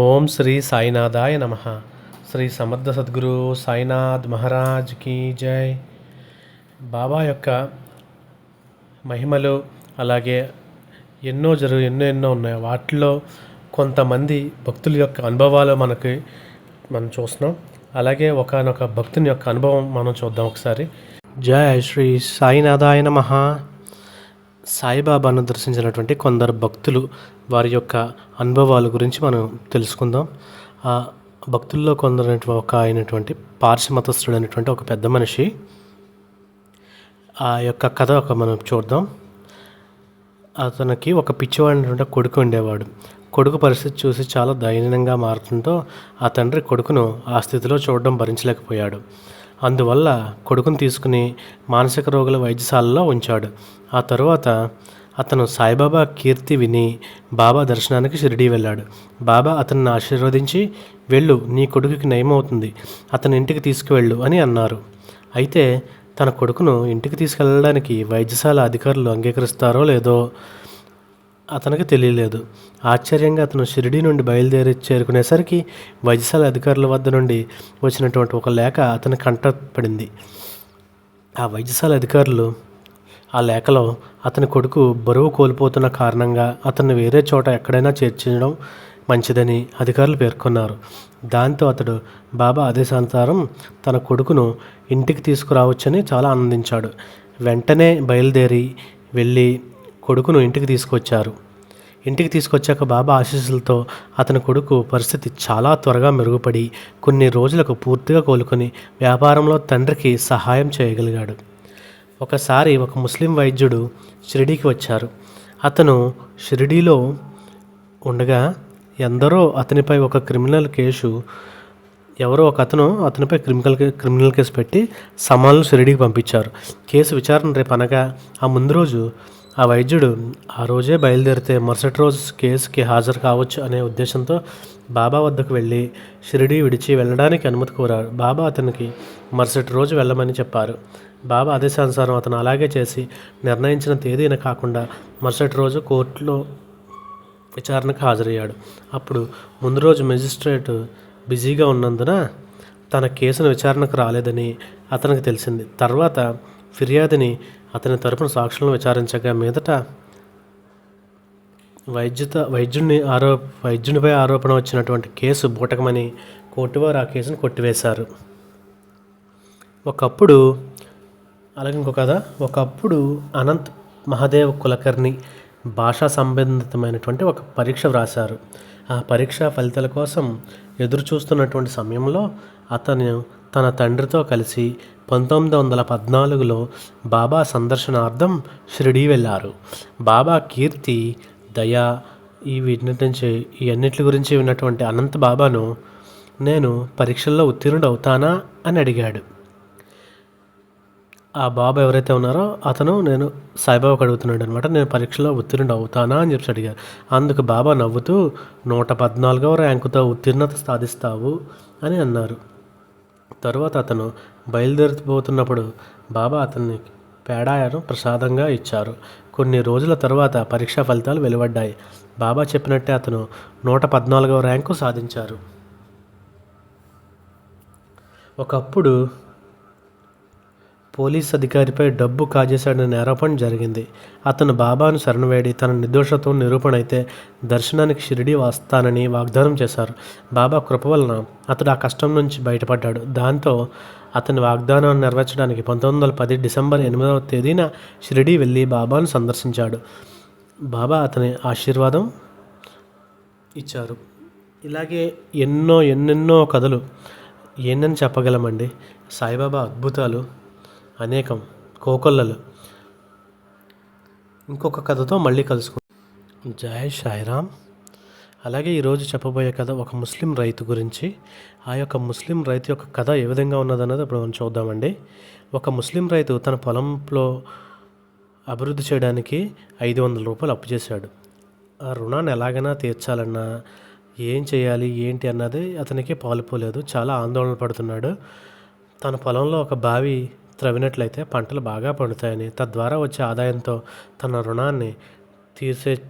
ఓం శ్రీ సాయినాథాయ నమ. శ్రీ సమర్థ సద్గురు సాయినాథ్ మహారాజ్కి జై. బాబా యొక్క మహిమలు అలాగే ఎన్నో ఉన్నాయి. వాటిలో కొంతమంది భక్తుల యొక్క అనుభవాలు మనం చూస్తున్నాం. అలాగే ఒకనొక భక్తుని యొక్క అనుభవం మనం చూద్దాం ఒకసారి. జై శ్రీ సాయినాథాయ నమ. సాయిబాబాను దర్శించినటువంటి కొందరు భక్తులు వారి యొక్క అనుభవాల గురించి మనం తెలుసుకుందాం. ఆ భక్తుల్లో కొందరు అయినటువంటి పార్శి మతస్థుడు అనేటువంటి ఒక పెద్ద మనిషి, ఆ యొక్క కథ మనం చూద్దాం. అతనికి ఒక పిచ్చివాడినటువంటి కొడుకు ఉండేవాడు. కొడుకు పరిస్థితి చూసి చాలా దయనీయంగా మారడంతో ఆ తండ్రి కొడుకును ఆ స్థితిలో చూడడం భరించలేకపోయాడు. అందువల్ల కొడుకును తీసుకుని మానసిక రోగుల వైద్యశాలలో ఉంచాడు. ఆ తరువాత అతను సాయిబాబా కీర్తి విని బాబా దర్శనానికి షిరిడీ వెళ్ళాడు. బాబా అతన్ని ఆశీర్వదించి, వెళ్ళు, నీ కొడుకుకి నయమవుతుంది, అతని ఇంటికి తీసుకువెళ్ళు అని అన్నారు. అయితే తన కొడుకును ఇంటికి తీసుకెళ్ళడానికి వైద్యశాల అధికారులు అంగీకరిస్తారో లేదో అతనికి తెలియలేదు. ఆశ్చర్యంగా అతను షిరిడీ నుండి బయలుదేరి చేరుకునేసరికి వైద్యశాల అధికారుల వద్ద నుండి వచ్చినటువంటి ఒక లేఖ అతని కంటపడింది. ఆ వైద్యశాల అధికారులు ఆ లేఖలో అతని కొడుకు బరువు కోల్పోతున్న కారణంగా అతన్ని వేరే చోట ఎక్కడైనా చేర్చడం మంచిదని అధికారులు పేర్కొన్నారు. దాంతో అతడు బాబా ఆదేశానుసారం తన కొడుకును ఇంటికి తీసుకురావచ్చని చాలా ఆనందించాడు. వెంటనే బయలుదేరి వెళ్ళి కొడుకును ఇంటికి తీసుకొచ్చారు. ఇంటికి తీసుకొచ్చాక బాబా ఆశీస్సులతో అతని కొడుకు పరిస్థితి చాలా త్వరగా మెరుగుపడి కొన్ని రోజులకు పూర్తిగా కోలుకొని వ్యాపారంలో తండ్రికి సహాయం చేయగలిగాడు. ఒకసారి ఒక ముస్లిం వైద్యుడు షిరిడీకి వచ్చారు. అతను షిరిడీలో ఉండగా ఎందరో అతనిపై ఒక క్రిమినల్ కేసు ఎవరో ఒక అతనిపై క్రిమినల్ కేసు పెట్టి సమాన్లు షిరిడీకి పంపించారు. కేసు విచారణ రేపు అనగా ఆ ముందు రోజు ఆ వైద్యుడు ఆ రోజే బయలుదేరితే మరుసటి రోజు కేసుకి హాజరు కావచ్చు అనే ఉద్దేశంతో బాబా వద్దకు వెళ్ళి షిరిడీ విడిచి వెళ్ళడానికి అనుమతి కోరారు. బాబా అతనికి మరుసటి రోజు వెళ్ళమని చెప్పారు. బాబా ఆదేశానుసారం అతను అలాగే చేసి నిర్ణయించిన తేదీన కాకుండా మరుసటి రోజు కోర్టులో విచారణకు హాజరయ్యాడు. అప్పుడు ముందు రోజు మెజిస్ట్రేట్ బిజీగా ఉన్నందున తన కేసును విచారణకు రాలేదని అతనికి తెలిసింది. తర్వాత ఫిర్యాదుని అతని తరపున సాక్షులను విచారించగా మీదట వైద్యునిపై ఆరోపణ వచ్చినటువంటి కేసు బూటకమని కోర్టువారు ఆ కేసును కొట్టివేశారు. ఒకప్పుడు అనంత్ మహాదేవ్ కులకర్ణి భాషా సంబంధితమైనటువంటి ఒక పరీక్ష వ్రాశారు. ఆ పరీక్ష ఫలితాల కోసం ఎదురు చూస్తున్నటువంటి సమయంలో అతను తన తండ్రితో కలిసి 1914లో బాబా సందర్శనార్థం షిరిడీ వెళ్ళారు. బాబా కీర్తి, దయ ఈ అన్నిటి గురించి విన్నటువంటి అనంత్ బాబాను, నేను పరీక్షల్లో ఉత్తీర్ణుడు అవుతానా అని అడిగాడు. ఆ బాబా ఎవరైతే ఉన్నారో అతను నేను సాయిబాబాకు అడుగుతున్నాడు అనమాట, నేను పరీక్షలో ఉత్తీర్ణుడు అవుతానా అని చెప్పి అడిగారు. అందుకు బాబా నవ్వుతూ 114వ ర్యాంకుతో ఉత్తీర్ణత సాధిస్తావు అని అన్నారు. తరువాత అతను బయలుదేరిపోతున్నప్పుడు బాబా అతన్ని పేడాను ప్రసాదంగా ఇచ్చారు. కొన్ని రోజుల తరువాత పరీక్షా ఫలితాలు వెలువడ్డాయి. బాబా చెప్పినట్టే అతను 114వ ర్యాంకు సాధించారు. ఒకప్పుడు పోలీస్ అధికారిపై డబ్బు కాజేశాడనే ఆరోపణ జరిగింది. అతను బాబాను శరణవేడి తన నిర్దోషత్వం నిరూపణ అయితే దర్శనానికి షిరిడీ వస్తానని వాగ్దానం చేశారు. బాబా కృప వలన అతడు ఆ కష్టం నుంచి బయటపడ్డాడు. దాంతో అతని వాగ్దానాన్ని నెరవేర్చడానికి 1910 డిసెంబర్ 8వ తేదీన షిరిడీ వెళ్ళి బాబాను సందర్శించాడు. బాబా అతని ఆశీర్వాదం ఇచ్చారు. ఇలాగే ఎన్నెన్నో కథలు ఏంటని చెప్పగలమండి. సాయిబాబా అద్భుతాలు అనేకం, కోకొల్లలు. ఇంకొక కథతో మళ్ళీ కలుసుకుంటాం. జై సాయిరామ్. అలాగే ఈరోజు చెప్పబోయే కథ ఒక ముస్లిం రైతు గురించి. ఆ యొక్క ముస్లిం రైతు యొక్క కథ ఏ విధంగా ఉన్నదన్నది ఇప్పుడు మనం చూద్దామండి. ఒక ముస్లిం రైతు తన పొలంలో అభివృద్ధి చేయడానికి 500 రూపాయలు అప్పు చేశాడు. ఆ రుణాన్ని ఎలాగైనా తీర్చాలన్నా ఏం చేయాలి ఏంటి అన్నది అతనికి పాలుపోలేదు. చాలా ఆందోళన పడుతున్నాడు. తన పొలంలో ఒక బావి త్రవ్వినట్లయితే పంటలు బాగా పండుతాయని, తద్వారా వచ్చే ఆదాయంతో తన రుణాన్ని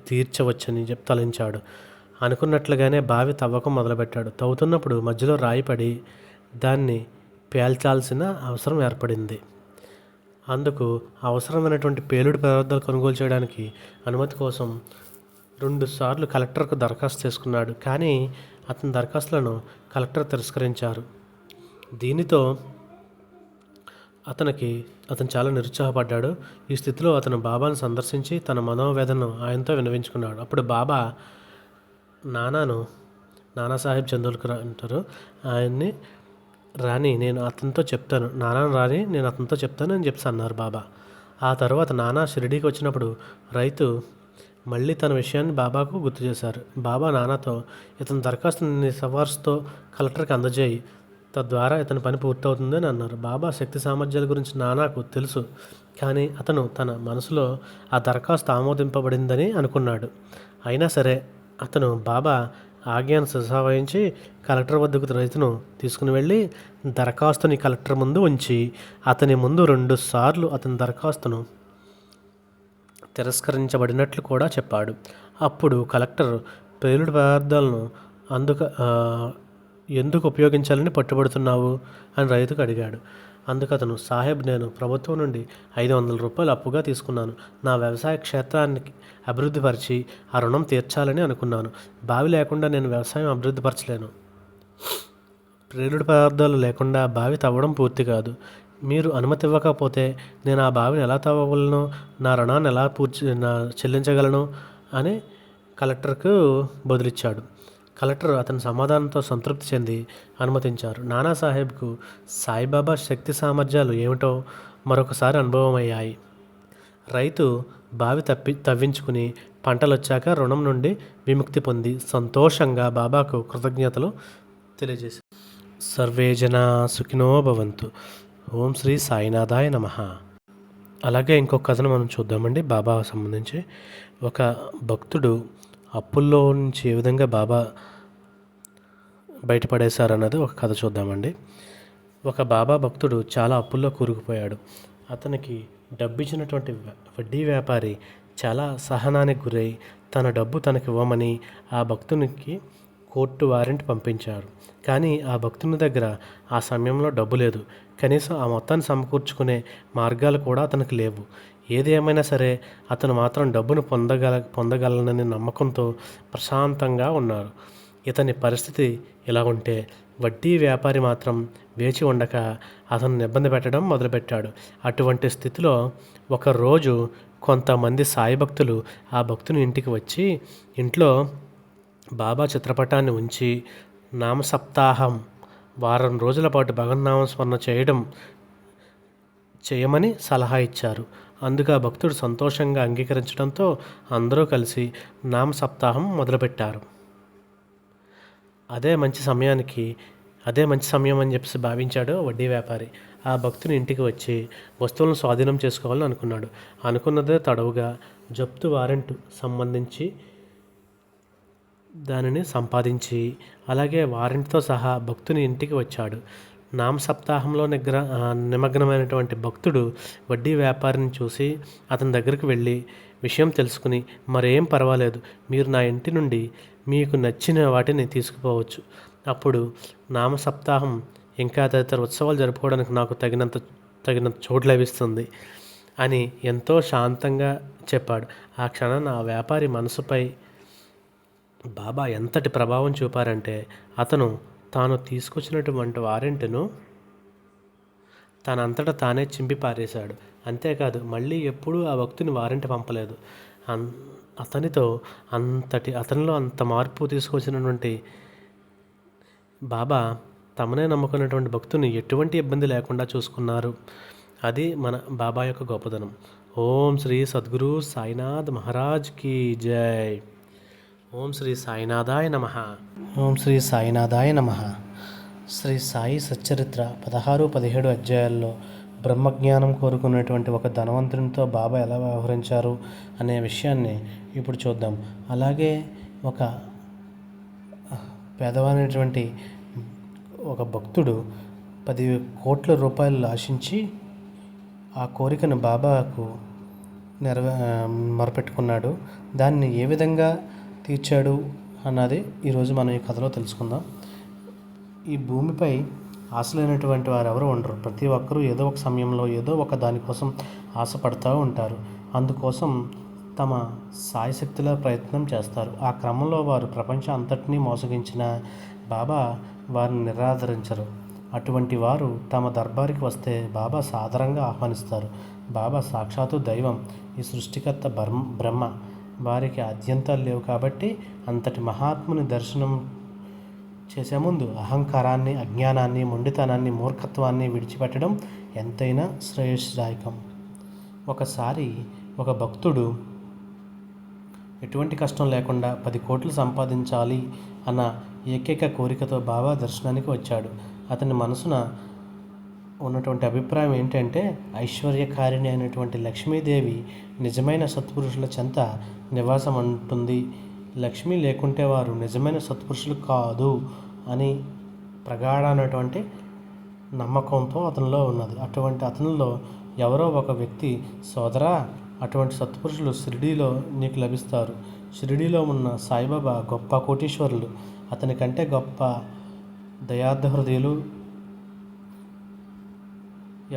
తీర్చవచ్చని తలంచాడు. అనుకున్నట్లుగానే బావి తవ్వకం మొదలుపెట్టాడు. తవ్వుతున్నప్పుడు మధ్యలో రాయి పడి దాన్ని పేల్చాల్సిన అవసరం ఏర్పడింది. అందుకు అవసరమైనటువంటి పేలుడు పదార్థాలు కొనుగోలు చేయడానికి అనుమతి కోసం 2 సార్లు కలెక్టర్కు దరఖాస్తు చేసుకున్నాడు. కానీ అతని దరఖాస్తులను కలెక్టర్ తిరస్కరించారు. దీనితో అతను చాలా నిరుత్సాహపడ్డాడు. ఈ స్థితిలో అతను బాబాను సందర్శించి తన మనోవేదనను ఆయనతో విన్నవించుకున్నాడు. అప్పుడు బాబా నానాసాహెబ్ చందోర్కర్ అంటారు, ఆయన్ని రాని నేను అతనితో చెప్తాను అని చెప్పి అన్నారు బాబా. ఆ తర్వాత నానా షిరిడీకి వచ్చినప్పుడు రైతు మళ్ళీ తన విషయాన్ని బాబాకు గుర్తు చేశారు. బాబా నానాతో ఇతని దరఖాస్తుని సిఫార్సుతో కలెక్టర్కి అందజేయి, తద్వారా ఇతని పని పూర్తవుతుందని అన్నారు. బాబా శక్తి సామర్థ్యాల గురించి నానాకు తెలుసు, కానీ అతను తన మనసులో ఆ దరఖాస్తు ఆమోదింపబడిందని అనుకున్నాడు. అయినా సరే అతను బాబా ఆజ్ఞను శిరసావహించి కలెక్టర్ వద్దకు రైతును తీసుకుని వెళ్ళి దరఖాస్తుని కలెక్టర్ ముందు ఉంచి అతని ముందు 2 సార్లు అతని దరఖాస్తును తిరస్కరించబడినట్లు కూడా చెప్పాడు. అప్పుడు కలెక్టర్ పేలుడు పదార్థాలను ఎందుకు ఉపయోగించాలని పట్టుబడుతున్నావు అని రైతుకు అడిగాడు. అందుకు అతను, సాహెబ్, నేను ప్రభుత్వం నుండి 500 రూపాయలు అప్పుగా తీసుకున్నాను. నా వ్యవసాయ క్షేత్రానికి అభివృద్ధిపరిచి ఆ రుణం తీర్చాలని అనుకున్నాను. బావి లేకుండా నేను వ్యవసాయం అభివృద్ధిపరచలేను. పేలుడు పదార్థాలు లేకుండా బావి తవ్వడం పూర్తి కాదు. మీరు అనుమతి ఇవ్వకపోతే నేను ఆ బావిని ఎలా తవ్వగలను, నా రుణాన్ని ఎలా చెల్లించగలను అని కలెక్టర్కు బదులిచ్చాడు. కలెక్టర్ అతని సమాధానంతో సంతృప్తి చెంది అనుమతించారు. నానాసాహెబ్కు సాయిబాబా శక్తి సామర్థ్యాలు ఏమిటో మరొకసారి అనుభవం అయ్యాయి. రైతు బావి తవ్వించుకుని పంటలు వచ్చాక రుణం నుండి విముక్తి పొంది సంతోషంగా బాబాకు కృతజ్ఞతలు తెలియజేశారు. సర్వే జనా సుఖినో భవంతు. ఓం శ్రీ సాయినాథాయ నమః. అలాగే ఇంకొక కథను మనం చూద్దామండి. బాబా సంబంధించి ఒక భక్తుడు అప్పుల్లో నుంచి ఏ విధంగా బాబా బయటపడేశారన్నది ఒక కథ చూద్దామండి. ఒక బాబా భక్తుడు చాలా అప్పుల్లో కూరుకుపోయాడు. అతనికి డబ్బు ఇచ్చినటువంటి వడ్డీ వ్యాపారి చాలా సహనానికి గురై తన డబ్బు తనకి ఇవ్వమని ఆ భక్తునికి కోర్టు వారెంట్ పంపించారు. కానీ ఆ భక్తుని దగ్గర ఆ సమయంలో డబ్బు లేదు. కనీసం ఆ మొత్తాన్ని సమకూర్చుకునే మార్గాలు కూడా అతనికి లేవు. ఏది ఏమైనా సరే అతను మాత్రం డబ్బును పొందగలనని నమ్మకంతో ప్రశాంతంగా ఉన్నారు. ఇతని పరిస్థితి ఇలా ఉంటే వడ్డీ వ్యాపారి మాత్రం వేచి ఉండక అతను ఇబ్బంది పెట్టడం మొదలుపెట్టాడు. అటువంటి స్థితిలో ఒకరోజు కొంతమంది సాయి భక్తులు ఆ భక్తుని ఇంటికి వచ్చి ఇంట్లో బాబా చిత్రపటాన్ని ఉంచి నామసప్తాహం వారం రోజుల పాటు భగవన్నామ స్మరణ చేయమని సలహా ఇచ్చారు. అందుకు ఆ భక్తుడు సంతోషంగా అంగీకరించడంతో అందరూ కలిసి నామసప్తాహం మొదలుపెట్టారు. అదే మంచి సమయం అని చెప్పి భావించాడు వడ్డీ వ్యాపారి. ఆ భక్తుని ఇంటికి వచ్చి వస్తువులను స్వాధీనం చేసుకోవాలని అనుకున్నాడు. అనుకున్నదే తడవుగా జప్తు వారెంట్ సంబంధించి దానిని సంపాదించి అలాగే వారెంట్తో సహా భక్తుని ఇంటికి వచ్చాడు. నామ సప్తాహంలో నిమగ్నమైనటువంటి భక్తుడు వడ్డీ వ్యాపారిని చూసి అతని దగ్గరికి వెళ్ళి విషయం తెలుసుకుని, మరేం పర్వాలేదు, మీరు నా ఇంటి నుండి మీకు నచ్చిన వాటిని తీసుకుపోవచ్చు. అప్పుడు నామ సప్తాహం ఇంకా తదితర ఉత్సవాలు జరుపుకోవడానికి నాకు తగినంత చోటు లభిస్తుంది అని ఎంతో శాంతంగా చెప్పాడు. ఆ క్షణాన ఆ వ్యాపారి మనసుపై బాబా ఎంతటి ప్రభావం చూపారంటే అతను తాను తీసుకొచ్చినటువంటి వారెంట్ను తనంతటా తానే చింపి పారేశాడు. అంతేకాదు మళ్ళీ ఎప్పుడూ ఆ భక్తుని వారెంట్ పంపలేదు. అతనిలో అంత మార్పు తీసుకొచ్చినటువంటి బాబా తమనే నమ్ముకున్నటువంటి భక్తుని ఎటువంటి ఇబ్బంది లేకుండా చూసుకున్నారు. అది మన బాబా యొక్క గొప్పదనం. ఓం శ్రీ సద్గురు సాయినాథ్ మహారాజ్ కీ జై. ఓం శ్రీ సాయినాథాయ నమః. ఓం శ్రీ సాయినాథాయ నమః. శ్రీ సాయి సచ్చరిత్ర 16-17 అధ్యాయాల్లో బ్రహ్మజ్ఞానం కోరుకున్నటువంటి ఒక ధనవంతునితో బాబా ఎలా వ్యవహరించారు అనే విషయాన్ని ఇప్పుడు చూద్దాం. అలాగే ఒక పేదవానైనటువంటి ఒక భక్తుడు 10 కోట్ల రూపాయలు ఆశించి ఆ కోరికను బాబాకు మొరపెట్టుకున్నాడు. దాన్ని ఏ విధంగా తీర్చాడు అన్నది ఈరోజు మనం ఈ కథలో తెలుసుకుందాం. ఈ భూమిపై ఆశలేనటువంటి వారు ఎవరు ఉండరు. ప్రతి ఒక్కరూ ఏదో ఒక సమయంలో ఏదో ఒక దానికోసం ఆశపడుతూ ఉంటారు. అందుకోసం తమ సాయశక్తిలో ప్రయత్నం చేస్తారు. ఆ క్రమంలో వారు ప్రపంచం అంతటినీ మోసగించిన బాబా వారిని నిరాదరించరు. అటువంటి వారు తమ దర్బారికి వస్తే బాబా సాదరంగా ఆహ్వానిస్తారు. బాబా సాక్షాత్తు దైవం, ఈ సృష్టికర్త బ్రహ్మ. వారికి ఆద్యంతాలు లేవు కాబట్టి అంతటి మహాత్ముని దర్శనం చేసే ముందు అహంకారాన్ని, అజ్ఞానాన్ని, మొండితనాన్ని, మూర్ఖత్వాన్ని విడిచిపెట్టడం ఎంతైనా శ్రేయస్దాయకం. ఒకసారి ఒక భక్తుడు ఎటువంటి కష్టం లేకుండా 10 కోట్లు సంపాదించాలి అన్న ఏకైక కోరికతో బాబా దర్శనానికి వచ్చాడు. అతని మనసున ఉన్నటువంటి అభిప్రాయం ఏంటంటే, ఐశ్వర్యకారిణి అయినటువంటి లక్ష్మీదేవి నిజమైన సత్పురుషుల చెంత నివాసం ఉంటుంది. లక్ష్మి లేకుంటే వారు నిజమైన సత్పురుషులు కాదు అని ప్రగాఢమైనటువంటి నమ్మకంతో అతనిలో ఉన్నది. అటువంటి అతనిలో ఎవరో ఒక వ్యక్తి, సోదరా, అటువంటి సత్పురుషులు షిరిడీలో నీకు లభిస్తారు. షిరిడీలో ఉన్న సాయిబాబా గొప్ప కోటీశ్వరులు, అతని కంటే గొప్ప దయార్థ హృదయులు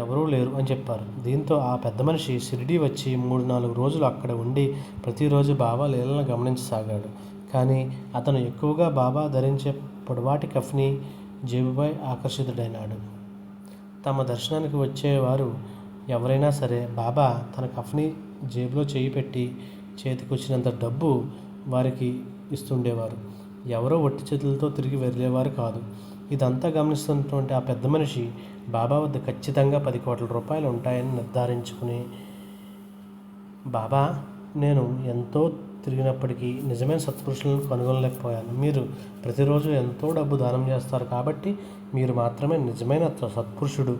ఎవరూ లేరు అని చెప్పారు. దీంతో ఆ పెద్ద మనిషి షిరిడీ వచ్చి 3-4 రోజులు అక్కడ ఉండి ప్రతిరోజు బాబా లీలను గమనించసాగాడు. కానీ అతను ఎక్కువగా బాబా ధరించే పొడవాటి కఫ్ని జేబుపై ఆకర్షితుడైనాడు. తమ దర్శనానికి వచ్చేవారు ఎవరైనా సరే బాబా తన కఫ్ని జేబులో చేయి పెట్టి చేతికి వచ్చినంత డబ్బు వారికి ఇస్తుండేవారు. ఎవరో ఒట్టి చేతులతో తిరిగి వెళ్ళేవారు కాదు. ఇదంతా గమనిస్తున్నటువంటి ఆ పెద్ద మనిషి బాబా వద్ద ఖచ్చితంగా 10 కోట్ల రూపాయలు ఉంటాయని నిర్ధారించుకుని, బాబా, నేను ఎంతో తిరిగినప్పటికీ నిజమైన సత్పురుషులను కనుగొనలేకపోయాను. మీరు ప్రతిరోజు ఎంతో డబ్బు దానం చేస్తారు కాబట్టి మీరు మాత్రమే నిజమైన సత్పురుషుడు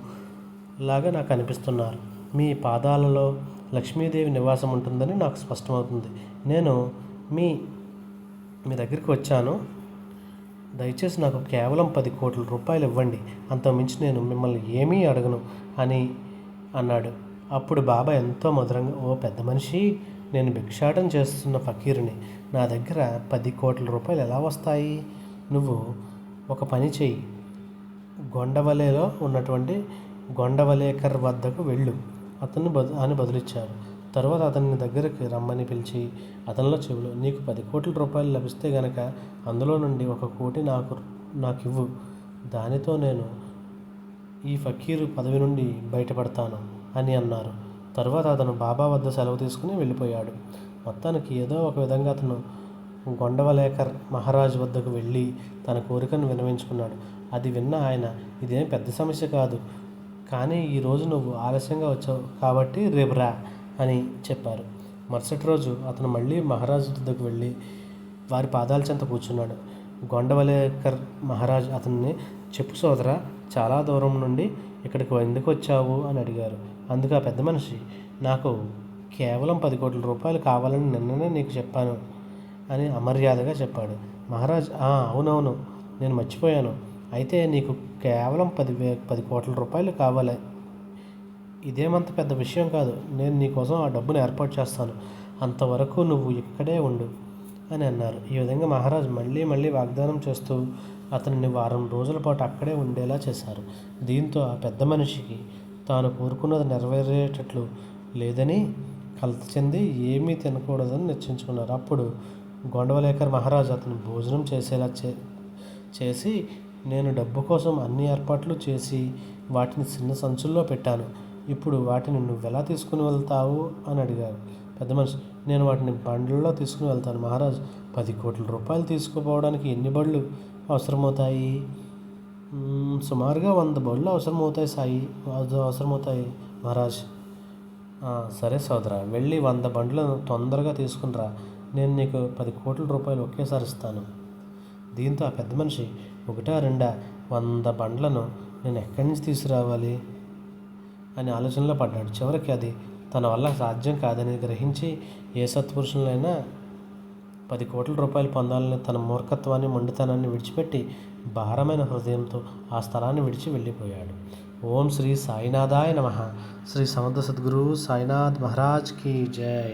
లాగా నాకు అనిపిస్తున్నారు. మీ పాదాలలో లక్ష్మీదేవి నివాసం ఉంటుందని నాకు స్పష్టమవుతుంది. నేను మీ దగ్గరికి వచ్చాను. దయచేసి నాకు కేవలం 10 కోట్ల రూపాయలు ఇవ్వండి, అంతకుమించి నేను మిమ్మల్ని ఏమీ అడగను అని అన్నాడు. అప్పుడు బాబా ఎంతో మధురంగా, ఓ పెద్ద మనిషి, నేను భిక్షాటన చేస్తున్న ఫకీరుని, నా దగ్గర 10 కోట్ల రూపాయలు ఎలా వస్తాయి? నువ్వు ఒక పని చెయ్యి, గొండవలేలో ఉన్నటువంటి గొండవలేకర్ వద్దకు వెళ్ళు అని బదులిచ్చారు. తర్వాత అతని దగ్గరికి రమ్మని పిలిచి అతనిలో చెవులు, నీకు 10 కోట్ల రూపాయలు లభిస్తే గనక అందులో నుండి 1 కోటి నాకు ఇవ్వు. దానితో నేను ఈ ఫకీరు పదవి నుండి బయటపడతాను అని అన్నారు. తర్వాత అతను బాబా వద్ద సెలవు తీసుకుని వెళ్ళిపోయాడు. మొత్తానికి ఏదో ఒక విధంగా అతను గొండవలేకర్ మహారాజు వద్దకు వెళ్ళి తన కోరికను విన్నవించుకున్నాడు. అది విన్న ఆయన, ఇదేం పెద్ద సమస్య కాదు, కానీ ఈరోజు నువ్వు ఆలస్యంగా వచ్చావు కాబట్టి రేపు రా అని చెప్పారు. మరుసటి రోజు అతను మళ్ళీ మహారాజు వద్దకు వెళ్ళి వారి పాదాల చెంత కూర్చున్నాడు. గొండవలేకర్ మహారాజ్ అతన్ని, చెప్పు సోదరా, చాలా దూరం నుండి ఇక్కడికి ఎందుకు వచ్చావు అని అడిగారు. అందుకు ఆ పెద్ద మనిషి, నాకు కేవలం 10 కోట్ల రూపాయలు కావాలని నిన్ననే నీకు చెప్పాను అని అమర్యాదగా చెప్పాడు. మహారాజ్, అవునవును, నేను మర్చిపోయాను. అయితే నీకు కేవలం 10 కోట్ల రూపాయలు కావాలి. ఇదేమంత పెద్ద విషయం కాదు. నేను నీకోసం ఆ డబ్బును ఏర్పాటు చేస్తాను. అంతవరకు నువ్వు ఇక్కడే ఉండు అని అన్నారు. ఈ విధంగా మహారాజ్ మళ్ళీ వాగ్దానం చేస్తూ అతనిని 1 వారం రోజుల పాటు అక్కడే ఉండేలా చేశారు. దీంతో ఆ పెద్ద మనిషికి తాను కోరుకున్నది నెరవేరేటట్లు లేదని కలత చెంది ఏమీ తినకూడదని నిశ్చయించుకున్నారు. అప్పుడు గొండవలేకర్ మహారాజు అతను భోజనం చేసేలా చేసి, నేను డబ్బు కోసం అన్ని ఏర్పాట్లు చేసి వాటిని చిన్న సంచుల్లో పెట్టాను. ఇప్పుడు వాటిని నువ్వెలా తీసుకుని వెళ్తావు అని అడిగారు. పెద్ద మనిషి, నేను వాటిని బండ్లలో తీసుకుని వెళ్తాను. మహారాజ్, 10 కోట్ల రూపాయలు తీసుకుపోవడానికి ఎన్ని బళ్ళు అవసరమవుతాయి? సుమారుగా 100 బళ్ళు అవసరమవుతాయి మహారాజ్. సరే సోదరా, వెళ్ళి 100 బండ్లను తొందరగా తీసుకునిరా. నేను నీకు 10 కోట్ల రూపాయలు ఒకేసారి ఇస్తాను. దీంతో ఆ పెద్ద మనిషి, 1-2 100 బండ్లను నేను ఎక్కడి నుంచి తీసుకురావాలి అని ఆలోచనలో పడ్డాడు. చివరికి అది తన వల్ల సాధ్యం కాదని గ్రహించి, ఏ సత్పురుషులైనా 10 కోట్ల రూపాయలు పొందాలని తన మూర్ఖత్వాన్ని, మొండితనాన్ని విడిచిపెట్టి భారమైన హృదయంతో ఆ స్థలాన్ని విడిచి వెళ్ళిపోయాడు. ఓం శ్రీ సాయినాథాయ నమః. శ్రీ సమర్థ సద్గురు సాయినాథ్ మహారాజ్ కీ జై.